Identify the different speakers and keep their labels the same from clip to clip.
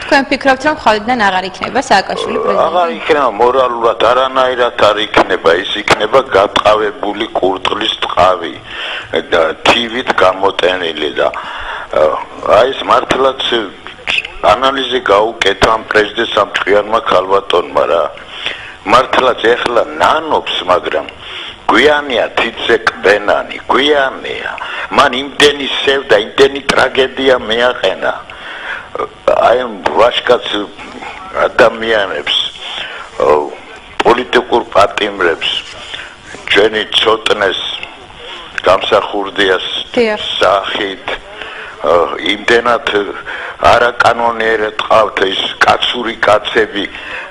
Speaker 1: თქვენ ფიქრობთ რომ ხვალიდან აღარ იქნება სააკაშვილი პრეზიდენტი?
Speaker 2: აღარ იქნება მორალურად არანაირად არ იქნება, ის იქნება გატყავებული კურდღლის ტყავი და თივით გამოტენილი და აი ეს მართლაც ანალიზი გაუკეთა ამ პრეზიდენტს ამ ჭკვიანმა ქალბატონმა რა მართლაც ეხლა ნანობს მაგრამ გვიანია თითზე კბენანი გვიანია მან იმდენი სევდა იმდენი ტრაგედია მეაყენა აი ამ ვაშკაც ადამიანებს პოლიტიკურ პატიმრებს ჩვენი ცოტნეს გამსახურდიას სახით იმდენად არაკანონიერად ყავთ ის კაცური კაცები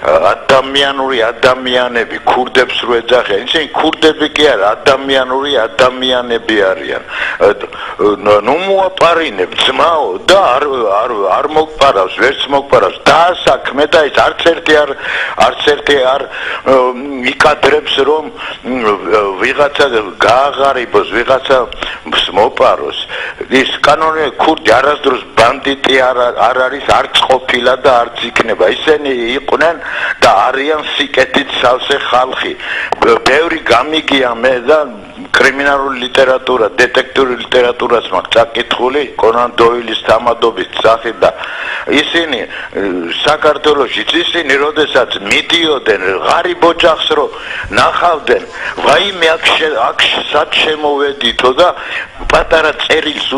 Speaker 2: ადამიანური ადამიანები ქურდებს რო ეძახიან ისინი ქურდები კი არა ადამიანური ადამიანები არიან ნუ მოაპარინებ ძმაო და არ მოგპარავს ვერც მოგპარავს დაასაქმე და ის არც ერთი არ იკადრებს რომ ვიღაცა გააღარიბოს ვიღაცა მოპაროს ის კანონი ქურდი არასდროს ბანდიტი არ არის არც ყოფილა და არც იქნება ისინი იყვნენ და არიან სიკეთით სავსე ხალხი ბევრი გამიგია მე და კრიმინალური ლიტერატურა დეტექტიური ლიტერატურას მაქვს წაკითხული კონან დოილის თამადობის სახით და ისინი საქართველოშიც ისინი როდესაც მიდიოდნენ ღარიბ ოჯახს რო ნახავდნენ ვაიმე აქ სად შემოვედითო და პატარა წერილს